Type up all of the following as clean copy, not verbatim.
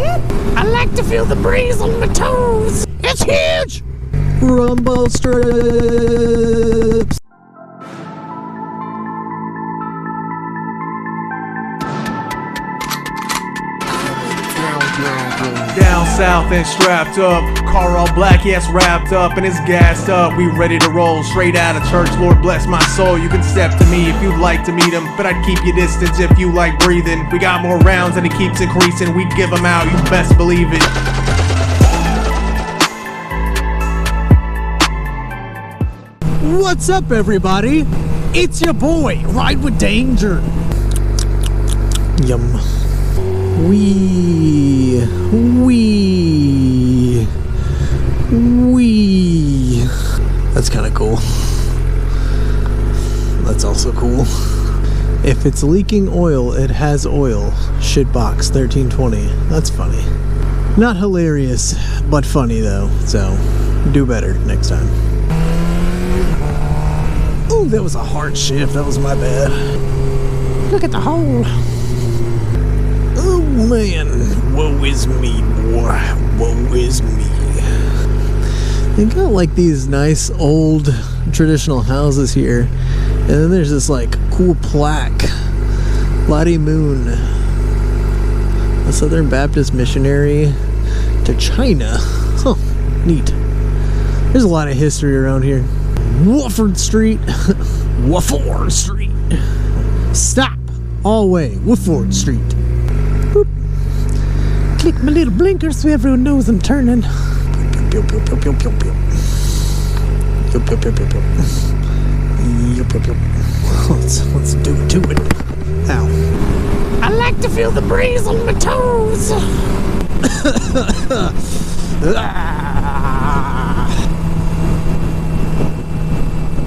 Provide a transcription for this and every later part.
I like to feel the breeze on my toes. It's huge. Rumble strips. Down south and strapped up, car all black, yes, wrapped up and it's gassed up. We ready to roll straight out of church. Lord bless my soul. You can step to me if you'd like to meet him, but I'd keep your distance if you like breathing. We got more rounds and it keeps increasing. We give them out, you best believe it. What's up, everybody? It's your boy, Ride with Danger. Yum. Wee. That's kind of cool. That's also cool. If it's leaking oil, it has oil. Shitbox 1320. That's funny. Not hilarious, but funny though. So, do better next time. Oh, that was a hard shift. That was my bad. Look at the hole. Oh man, woe is me, boy. Woe is me. They got like these nice old traditional houses here, and then there's this like cool plaque, Lottie Moon, a Southern Baptist missionary to China. Huh, neat. There's a lot of history around here. Wofford Street. Wofford Street. Stop. All way. Wofford Street. Boop. Click my little blinker so everyone knows I'm turning. Pew, pew, pew, pew, pew, pew. Pew, pew, pew, pew, pew. Pew, pew, pew. Let's do it to it. Ow. I like to feel the breeze on my toes.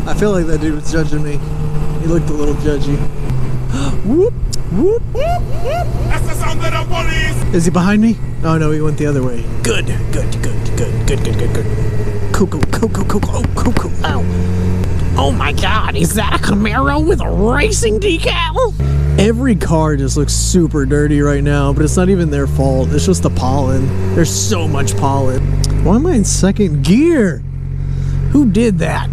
I feel like that dude was judging me. He looked a little judgy. Whoop, whoop, whoop, whoop. That's the sound that I want is. Is he behind me? Oh no, he went the other way. Good, good, good, good, good, good, good, good. Cuckoo, cuckoo, cuckoo, oh, cuckoo, ow. Oh my god, is that a Camaro with a racing decal? Every car just looks super dirty right now, but it's not even their fault. It's just the pollen. There's so much pollen. Why am I in second gear? Who did that?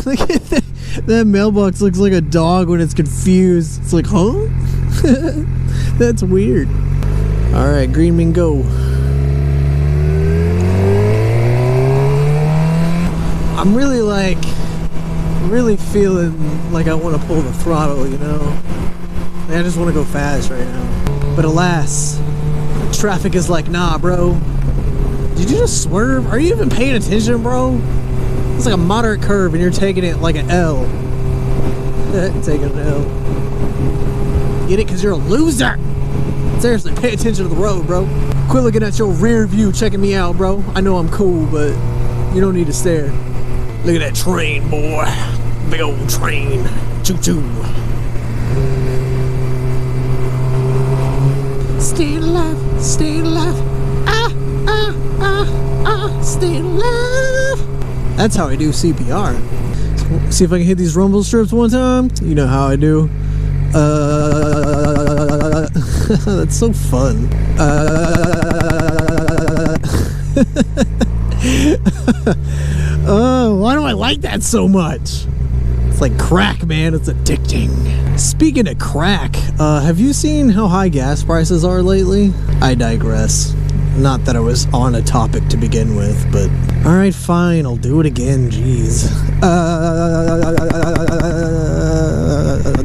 Look at that. That mailbox looks like a dog when it's confused. It's like, huh? That's weird. Alright, green mean go. I'm really feeling like I want to pull the throttle, you know? I just want to go fast right now. But alas, traffic is like, nah, bro. Did you just swerve? Are you even paying attention, bro? It's like a moderate curve and you're taking it like an L. Taking an L. Get it? Because you're a loser. Seriously, pay attention to the road, bro. Quit looking at your rear view, checking me out, bro. I know I'm cool, but you don't need to stare. Look at that train, boy. Big old train. Choo-choo. Stay alive, stay alive. Stay alive. That's how I do CPR. See if I can hit these rumble strips one time. You know how I do. That's so fun. Oh, why do I like that so much? It's like crack, man. It's addicting. Speaking of crack, have you seen how high gas prices are lately? I digress. Not that I was on a topic to begin with, but alright, fine, I'll do it again, jeez.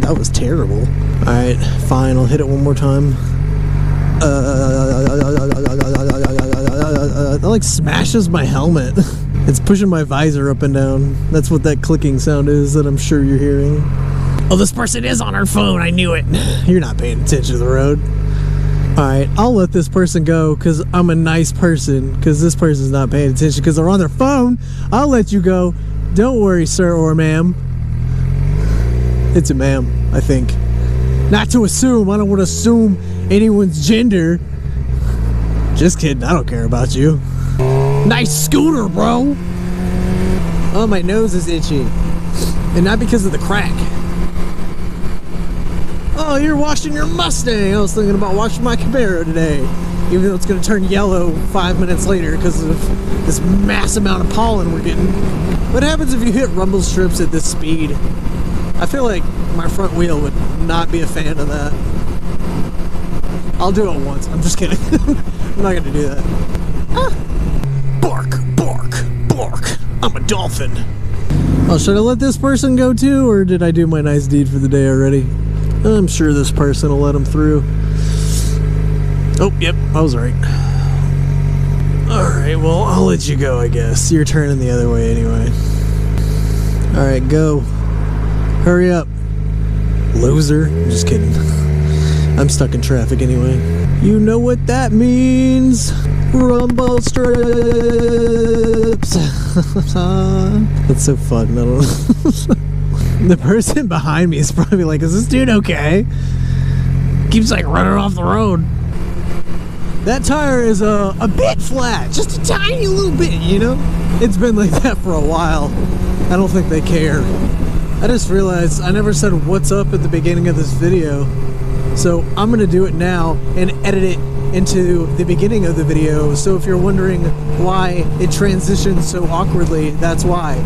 That was terrible. Alright, fine, I'll hit it one more time. That like smashes my helmet. It's pushing my visor up and down. That's what that clicking sound is that I'm sure you're hearing. Oh, this person is on her phone, I knew it. You're not paying attention to the road. Alright, I'll let this person go because I'm a nice person, because this person's not paying attention because they're on their phone. I'll let you go. Don't worry, sir or ma'am. It's a ma'am, I think. Not to assume. I don't want to assume anyone's gender. Just kidding. I don't care about you. Nice scooter, bro. Oh, my nose is itchy. And not because of the crack. Oh, you're washing your Mustang. I was thinking about washing my Camaro today. Even though it's going to turn yellow 5 minutes later because of this mass amount of pollen we're getting. What happens if you hit rumble strips at this speed? I feel like my front wheel would not be a fan of that. I'll do it once. I'm just kidding. I'm not going to do that. Ah. Bark, bark, bark. I'm a dolphin. Oh, should I let this person go too, or did I do my nice deed for the day already? I'm sure this person will let him through. Oh, yep, I was right. Alright, well, I'll let you go, I guess. You're turning the other way anyway. Alright, go. Hurry up. Loser. I'm just kidding. I'm stuck in traffic anyway. You know what that means. Rumble strips. That's so fun. I don't know. The person behind me is probably like, is this dude okay? Keeps like running off the road. That tire is a bit flat, just a tiny little bit, you know? It's been like that for a while. I don't think they care. I just realized I never said what's up at the beginning of this video. So I'm gonna do it now and edit it into the beginning of the video. So if you're wondering why it transitions so awkwardly, that's why.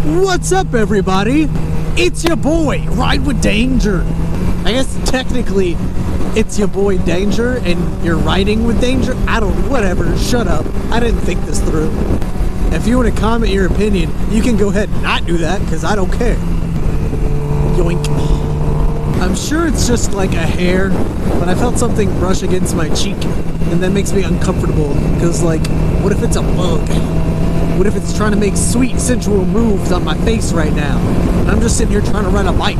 What's up, everybody? It's your boy, Ride with Danger. I guess technically it's your boy Danger and you're riding with danger. I don't, whatever, shut up. I didn't think this through. If you want to comment your opinion, you can go ahead and not do that because I don't care. Yoink. I'm sure it's just like a hair, but I felt something brush against my cheek and that makes me uncomfortable because, like, what if it's a bug? What if it's trying to make sweet sensual moves on my face right now? And I'm just sitting here trying to ride a bike.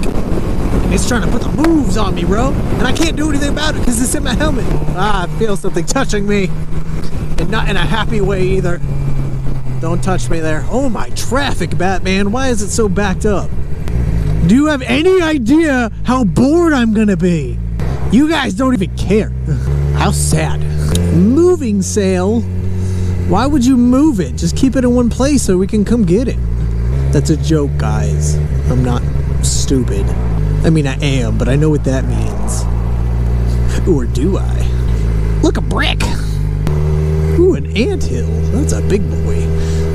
It's trying to put the moves on me, bro. And I can't do anything about it because it's in my helmet. Ah, I feel something touching me. And not in a happy way either. Don't touch me there. Oh my traffic, Batman. Why is it so backed up? Do you have any idea how bored I'm gonna be? You guys don't even care. How sad. Moving sale? Why would you move it? Just keep it in one place so we can come get it. That's a joke, guys. I'm not stupid. I mean, I am, but I know what that means. Or do I? Look, a brick. Ooh, an anthill. That's a big boy.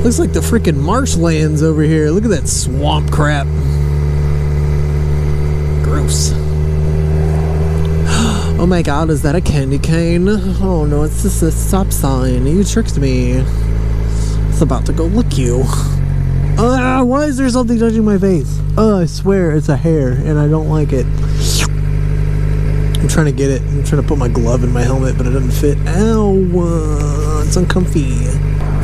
Looks like the freaking marshlands over here. Look at that swamp crap. Gross. Oh my god, is that a candy cane? Oh no, it's just a stop sign. You tricked me. It's about to go lick you. Why is there something touching my face? I swear it's a hair and I don't like it. I'm trying to get it. I'm trying to put my glove in my helmet, but it doesn't fit. Ow, it's uncomfy.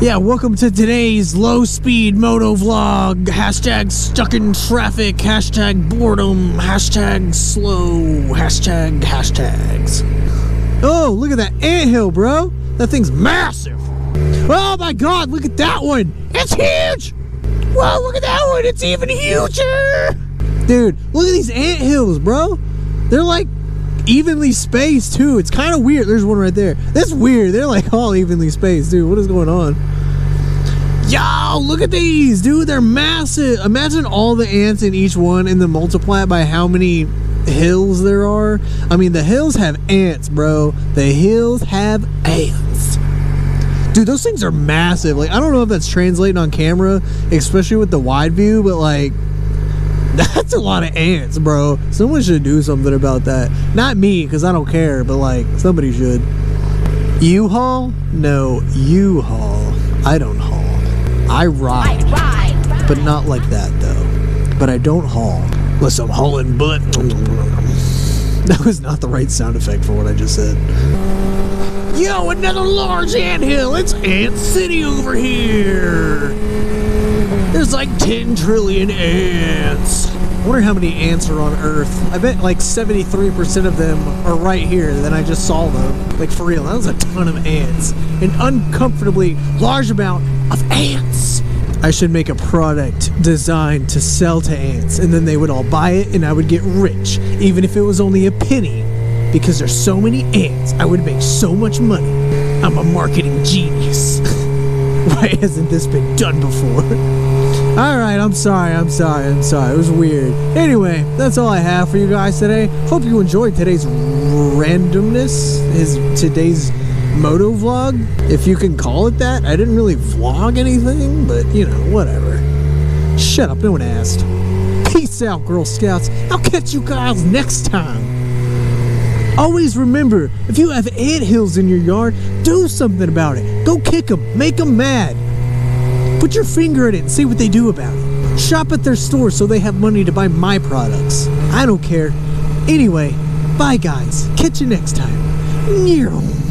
Yeah, welcome to today's low-speed motovlog. Hashtag stuck in traffic. Hashtag boredom. Hashtag slow. Hashtag hashtags. Oh, look at that anthill, bro. That thing's massive. Oh my god, look at that one. It's huge. Whoa, look at that one. It's even huger. Dude, look at these anthills, bro. They're like evenly spaced too. It's kind of weird. There's one right there. That's weird. They're like all evenly spaced, dude. What is going on? Yo, look at these, dude. They're massive. Imagine all the ants in each one and then multiply it by how many hills there are. I mean, the hills have ants, bro. The hills have ants. Dude, those things are massive. Like, I don't know if that's translating on camera, especially with the wide view, but like, that's a lot of ants, bro. Someone should do something about that. Not me, because I don't care, but like, somebody should. U-Haul? No, U-Haul. I don't haul. I ride. But not like that, though. But I don't haul. Unless I'm hauling butt. That was not the right sound effect for what I just said. Yo, another large anthill. It's Ant City over here. There's like 10 trillion ants. I wonder how many ants are on Earth. I bet like 73% of them are right here. Then I just saw them. Like, for real, that was a ton of ants. An uncomfortably large amount of ants. I should make a product designed to sell to ants, and then they would all buy it, and I would get rich, even if it was only a penny. Because there's so many ants, I would make so much money. I'm a marketing genius. Why hasn't this been done before? Alright, I'm sorry. It was weird. Anyway, that's all I have for you guys today. Hope you enjoyed today's randomness, today's motovlog, if you can call it that. I didn't really vlog anything, but you know, whatever. Shut up, no one asked. Peace out, Girl Scouts. I'll catch you guys next time. Always remember, if you have anthills in your yard, do something about it. Go kick them, make them mad. Put your finger in it and see what they do about it. Shop at their store so they have money to buy my products. I don't care. Anyway, bye guys. Catch you next time.